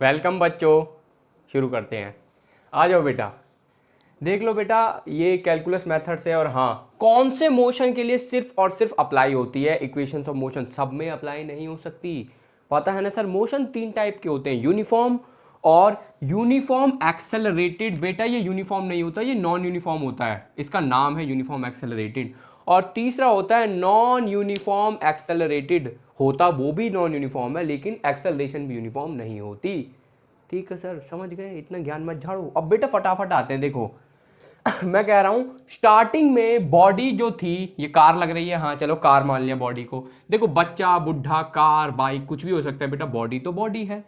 Welcome बच्चों। शुरू करते हैं। आ जाओ बेटा। देख लो बेटा, ये कैलकुलस मेथड्स है और हाँ, कौन से मोशन के लिए सिर्फ और सिर्फ अप्लाई होती है इक्वेशंस ऑफ मोशन, सब में अप्लाई नहीं हो सकती। पता है ना सर, मोशन तीन टाइप के होते हैं, यूनिफॉर्म और यूनिफॉर्म एक्सेलरेटेड। बेटा ये यूनिफॉर्म नहीं होता, ये नॉन यूनिफॉर्म होता है, इसका नाम है यूनिफॉर्म एक्सेलरेटेड। और तीसरा होता है नॉन यूनिफॉर्म एक्सेलरेटेड, होता वो भी नॉन यूनिफॉर्म है लेकिन एक्सेलरेशन भी यूनिफॉर्म नहीं होती। ठीक है सर, समझ गए, इतना ज्ञान मत झाड़ो। अब बेटा फटाफट आते हैं। देखो मैं कह रहा हूं स्टार्टिंग में बॉडी जो थी, ये कार लग रही है, हाँ चलो कार मान लिया बॉडी को। देखो बच्चा, बुढ़ा, कार, बाइक, कुछ भी हो सकता है बेटा, बॉडी तो बॉडी है।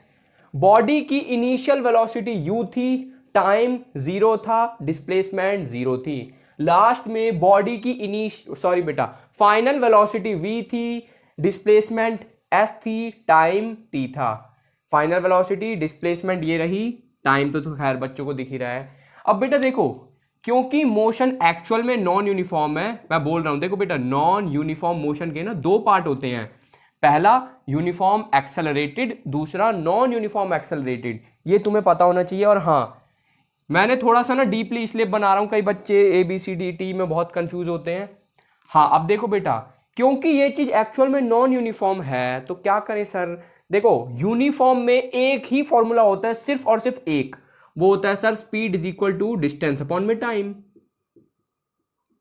बॉडी की इनिशियल वेलोसिटी u थी, टाइम 0 था, डिस्प्लेसमेंट 0 थी। लास्ट में बॉडी की सॉरी बेटा, फाइनल वेलोसिटी v थी, डिस्प्लेसमेंट s थी, टाइम t था। फाइनल वेलोसिटी, डिस्प्लेसमेंट ये रही, टाइम तो खैर बच्चों को दिख ही रहा है। अब बेटा देखो, क्योंकि मोशन एक्चुअल में नॉन यूनिफॉर्म है, मैं बोल रहा हूं, देखो बेटा नॉन यूनिफॉर्म मोशन के ना दो पार्ट होते हैं। पहला यूनिफॉर्म एक्सेलरेटेड, दूसरा नॉन यूनिफॉर्म एक्सेलरेटेड। ये तुम्हें पता होना चाहिए। और हाँ, मैंने थोड़ा सा ना डीपली इसलिए बना रहा हूं, कई बच्चे ABCD में बहुत कंफ्यूज होते हैं। हाँ अब देखो बेटा, क्योंकि ये चीज एक्चुअल में नॉन यूनिफॉर्म है तो क्या करें सर। देखो यूनिफॉर्म में एक ही फॉर्मूला होता है, सिर्फ और सिर्फ एक, वो होता है sir speed is equal to distance upon में टाइम।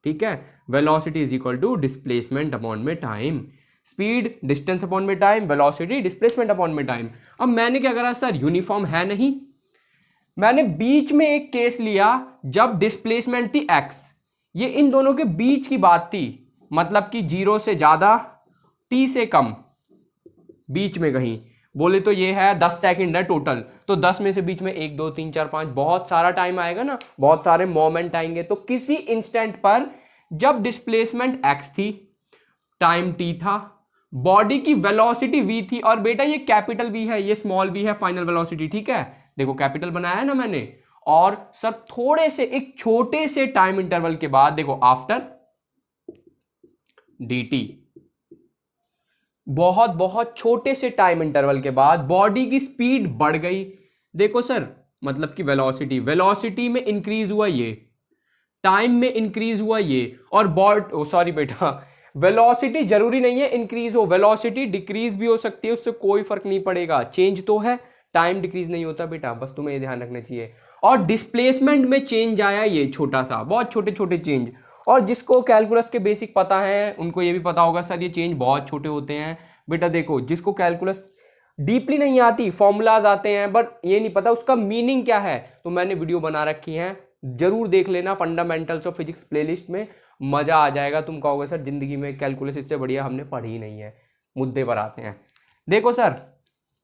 ठीक है, velocity is equal to displacement upon में टाइम। स्पीड डिस्टेंस अपॉन में टाइम, वेलोसिटी डिस्प्लेसमेंट अपॉन में टाइम। अब मैंने क्या करा सर, यूनिफॉर्म है नहीं, मैंने बीच में एक केस लिया जब डिस्प्लेसमेंट थी x, ये इन दोनों के बीच की बात थी, मतलब कि 0 से ज्यादा, t से कम, बीच में कहीं बोले तो ये है 10 सेकंड है टोटल, तो 10 में से बीच में 1 2 3 4 5 बहुत सारा टाइम आएगा ना, बहुत सारे मोमेंट आएंगे। तो किसी इंस्टेंट पर जब डिस्प्लेसमेंट x थी, टाइम t था, बॉडी की वेलोसिटी v थी, और बेटा ये कैपिटल V है, ये स्मॉल v है, फाइनल वेलोसिटी। ठीक है, देखो कैपिटल बनाया है ना मैंने। और सब थोड़े से एक छोटे से टाइम इंटरवल के बाद, देखो आफ्टर dt, बहुत बहुत छोटे से टाइम इंटरवल के बाद बॉडी की स्पीड बढ़ गई। देखो सर, मतलब कि वेलोसिटी, वेलोसिटी में इंक्रीज हुआ ये, टाइम में इंक्रीज हुआ ये, और सॉरी बेटा, वेलोसिटी जरूरी नहीं है इंक्रीज हो, वेलोसिटी डिक्रीज भी हो सकती है, उससे कोई फर्क नहीं पड़ेगा, चेंज तो है, टाइम डिक्रीज नहीं होता बेटा, बस तुम्हें ये ध्यान रखना चाहिए। और डिस्प्लेसमेंट में चेंज आया ये छोटा सा, बहुत छोटे छोटे चेंज। और जिसको कैलकुलस के बेसिक पता है उनको ये भी पता होगा सर ये चेंज बहुत छोटे होते हैं। बेटा देखो, जिसको कैलकुलस डीपली नहीं आती, फॉर्मूलाज आते हैं बट ये नहीं पता उसका मीनिंग क्या है, तो मैंने वीडियो बना रखी है, जरूर देख लेना, फंडामेंटल्स ऑफ फिजिक्स प्लेलिस्ट में, मजा आ जाएगा। तुम कहोगे सर जिंदगी में कैलकुलस इससे बढ़िया हमने पढ़ी ही नहीं है। मुद्दे पर आते हैं। देखो सर,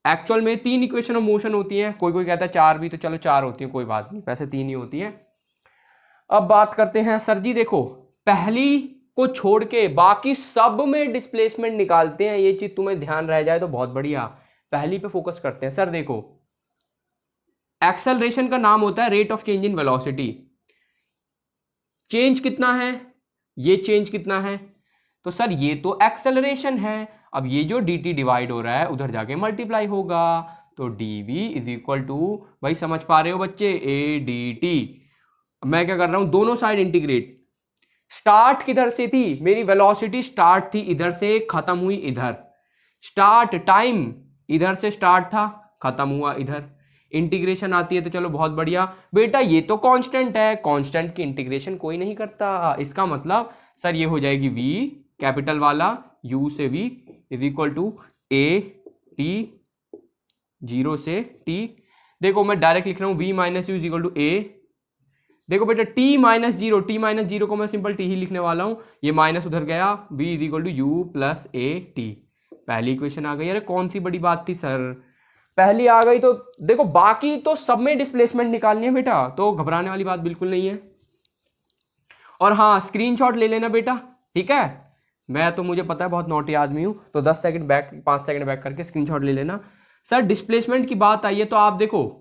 एक्चुअल में 3 इक्वेशन ऑफ मोशन होती हैं, कोई कोई कहता है 4 भी, तो चलो 4 होती है, कोई बात नहीं, वैसे 3 ही होती हैं। अब बात करते हैं सर जी, देखो पहली को छोड़ के बाकी सब में डिस्प्लेसमेंट निकालते हैं, ये चीज तुम्हें ध्यान रह जाए तो बहुत बढ़िया। पहली पे फोकस करते हैं। सर देखो, एक्सेलरेशन का नाम होता है rate of change in velocity. Change कितना है, ये चेंज कितना है, तो सर ये तो एक्सेलरेशन है। अब ये जो dt डिवाइड हो रहा है उधर जाके मल्टीप्लाई होगा, तो dv इज इक्वल टू, भाई समझ पा रहे हो बच्चे, a dt। मैं क्या कर रहा हूं, दोनों साइड इंटीग्रेट। स्टार्ट किधर से थी, मेरी वेलोसिटी स्टार्ट थी इधर से, खत्म हुई इधर। स्टार्ट टाइम इधर से स्टार्ट था, खत्म हुआ इधर। इंटीग्रेशन आती है तो चलो बहुत बढ़िया। बेटा ये तो कांस्टेंट है, कांस्टेंट की इंटीग्रेशन कोई नहीं करता, इसका मतलब सर ये हो जाएगी v कैपिटल वाला, u से v is equal to a t 0 से t। देखो मैं डायरेक्ट लिख रहा हूं v minus u is equal to a। देखो बेटा t माइनस जीरो को मैं सिंपल t ही लिखने वाला हूं, ये माइनस उधर गया, v is equal to u plus a t। पहली इक्वेशन आ गई। अरे कौन सी बड़ी बात थी सर, पहली आ गई तो देखो बाकी तो सब में डिस्प्लेसमेंट निकालनी है बेटा, तो घबराने वाली बात बिल्कुल नहीं है। और हाँ, स्क्रीनशॉट ले लेना बेटा, ठीक है, मैं तो मुझे पता है बहुत नोटी आदमी हूं, तो 10 सेकंड बैक, 5 सेकंड बैक करके स्क्रीनशॉट ले लेना। सर डिस्प्लेसमेंट की बात आई है तो आप देखो,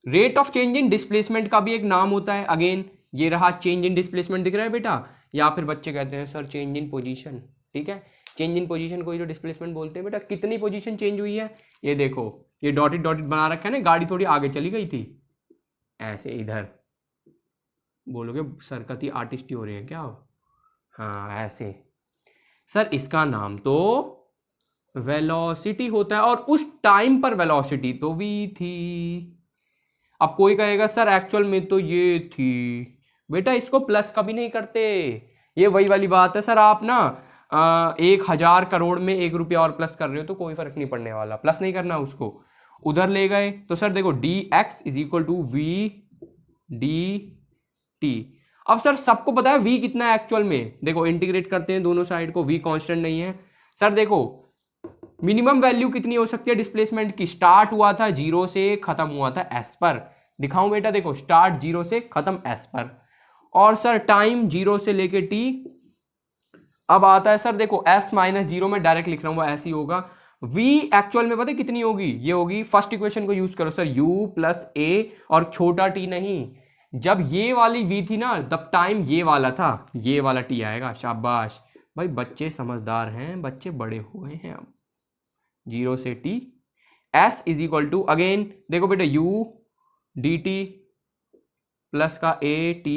rate of change in displacement का भी एक नाम होता है। अगेन ये रहा चेंज इन डिस्प्लेसमेंट, दिख रहा है बेटा, या फिर बच्चे कहते हैं सर चेंज इन पोजीशन। ठीक है, चेंज इन पोजीशन को ही तो डिस्प्लेसमेंट बोलते हैं। बेटा कितनी पोजीशन चेंज हुई है, ये देखो, ये डॉटेड डॉटेड बना रखा है ना, गाड़ी थोड़ी आगे चली गई थी ऐसे इधर, बोलोगे सरकती आर्टिस्ट ही हो रहे हैं क्या? हाँ ऐसे। सर इसका नाम तो वेलोसिटी होता है, और उस टाइम पर वेलोसिटी तो v थी। अब कोई कहेगा सर एक्चुअल में तो ये थी। बेटा इसको प्लस कभी नहीं करते, ये वही वाली बात है सर, आप ना 1,000 करोड़ में 1 रुपया और प्लस कर रहे हो तो कोई फर्क नहीं पड़ने वाला, प्लस नहीं करना उसको, उधर ले गए तो सर देखो dx is equal to v dt। अब सर सबको पता है v कितना है एक्चुअल में, देखो इंटीग्रेट करते हैं दोनों साइड को, v कांस्टेंट नहीं है सर। देखो मिनिमम वैल्यू कितनी हो सकती है डिस्प्लेसमेंट की, स्टार्ट हुआ था 0 से खत्म हुआ था s पर, दिखाऊं बेटा, देखो स्टार्ट 0 से खत्म s पर, और सर टाइम 0 से लेके t अब आता है सर देखो s माइनस 0 में डायरेक्ट लिख रहा हूं वो ऐसे ही होगा। v एक्चुअल में पता है कितनी होगी, ये होगी, फर्स्ट इक्वेशन को यूज करो सर, u प्लस a और छोटा t नहीं, जब ये वाली v थी ना तब टाइम ये वाला था, ये वाला t आएगा। शाबाश भाई, बच्चे समझदार हैं, बच्चे बड़े हुए हैं अब। 0 से t, s is equal to again देखो बेटा u dt प्लस का a t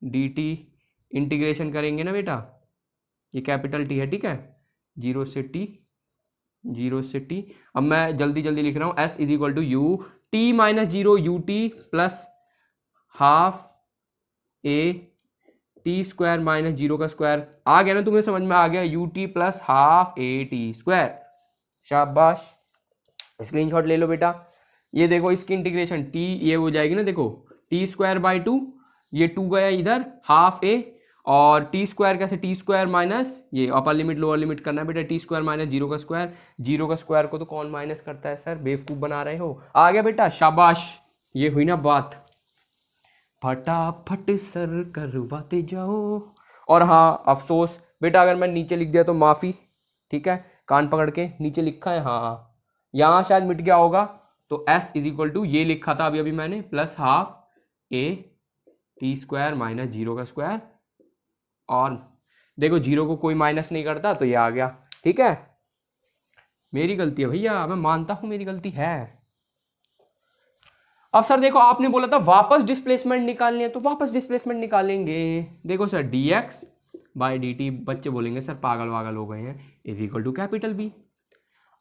dt, इंटीग्रेशन करेंगे ना बेटा, ये कैपिटल T है ठीक है, 0 से t, 0 से t। अब मैं जल्दी जल्दी लिख रहा हूं, s is equal to u t minus 0 u t plus half a t square minus 0 का स्क्वायर। आ गया ना तुम्हें समझ में, आ गया, u t plus half a t square. शाबाश, स्क्रीनशॉट ले लो बेटा। ये देखो इसकी इंटीग्रेशन t ये हो जाएगी ना, देखो t स्क्वायर बाई 2, ये 2 गया इधर, हाफ a, और टी स्क्वायर कैसे, टी स्क्वायर माइनस ये अपर लिमिट लोअर लिमिट करना है बेटा, टी स्क्वायर माइनस 0 का स्क्वायर, 0 का स्क्वायर को तो कौन माइनस करता है सर, बेवकूफ बना रहे हो। आ गया बेटा, शाबाश, ये हुई ना बात, फटाफट सर करवाते जाओ। और हाँ अफसोस बेटा अगर मैं नीचे लिख दिया तो माफी, ठीक है, कान पकड़ के नीचे लिखा है, हाँ यहाँ शायद मिट गया होगा, तो s इज इक्वल टू ये लिखा था अभी अभी मैंने, plus half a T square minus 0 का स्क्वायर, और देखो 0 को कोई माइनस नहीं करता तो ये आ गया, ठीक है। मेरी गलती है भैया, मैं मानता हूं मेरी गलती है। अब सर देखो आपने बोला था वापस डिस्प्लेसमेंट निकालनी है, तो वापस डिस्प्लेसमेंट निकालेंगे। देखो सर dx बाई dt, बच्चे बोलेंगे सर पागल वागल हो गए हैं, is equal to capital B।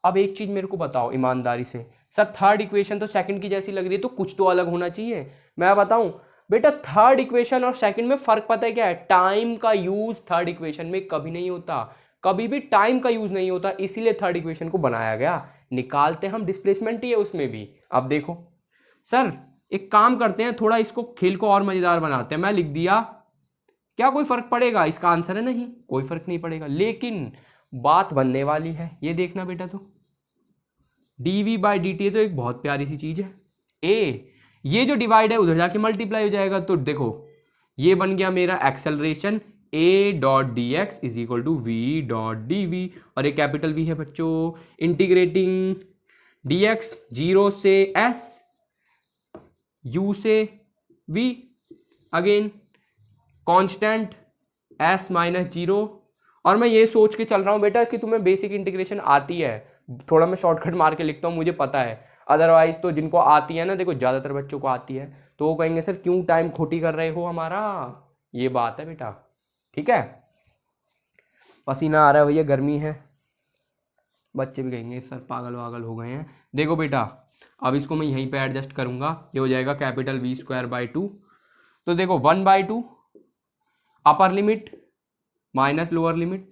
अब एक चीज मेरे को बताओ ईमानदारी से, सर थर्ड इक्वेशन तो सेकंड की जैसी लग रही है, तो कुछ तो अलग होना चाहिए। मैं बताऊं बेटा, थर्ड इक्वेशन और सेकंड में फर्क पता है क्या है, टाइम का यूज थर्ड इक्वेशन में कभी नहीं होता, कभी भी टाइम का यूज नहीं होता, इसीलिए थर्ड इक्वेशन को बनाया गया। निकालते हम डिस्प्लेसमेंट ही है उसमें भी। अब देखो सर एक काम करते हैं, थोड़ा इसको खेल को और मजेदार बनाते हैं। मैं लिख दिया, क्या कोई फर्क पड़ेगा, इसका आंसर है नहीं, कोई फर्क नहीं पड़ेगा, लेकिन बात बनने वाली है, ये देखना बेटा। तो dv बाई dt तो एक बहुत प्यारी सी चीज है, a ये जो डिवाइड है उधर जाके मल्टीप्लाई हो जाएगा, तो देखो ये बन गया मेरा acceleration, a dot d x is equal to v dot d v, और ये कैपिटल V है बच्चों। इंटीग्रेटिंग dx 0 से s, u से v, again constant s minus 0। और मैं ये सोच के चल रहा हूँ बेटा कि तुम्हें बेसिक इंटीग्रेशन आती है, थोड़ा मैं शॉर्टकट मार के लिखता हूँ, मुझे पता है, अदरवाइज तो जिनको आती है ना, देखो ज़्यादातर बच्चों को आती है, तो वो कहेंगे सर क्यों टाइम खोटी कर रहे हो हमारा, ये बात है बेटा, ठीक है। पसीना आ रहा है भैया, गर्मी है, बच्चे भी कहेंगे सर पागल वागल हो गए हैं। देखो बेटा अब इसको मैं यहीं पे एडजस्ट करूँगा, ये हो जाएगा कैपिटल V स्क्वायर बाई 2, तो देखो 1/2 upper limit minus lower limit,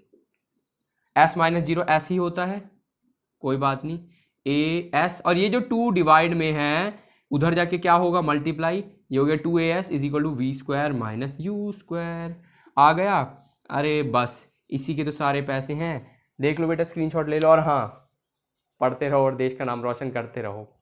s minus 0 s ही होता है, कोई बात नहीं, as, और ये जो 2 डिवाइड में है उधर जाके क्या होगा, मल्टीप्लाई, ये हो गया 2as is equal to v square minus u square. आ गया, अरे बस इसी के तो सारे पैसे हैं, देख लो बेटा, स्क्रीनशॉट ले लो, और हाँ पढ़ते रहो और देश का नाम रोशन करते रहो।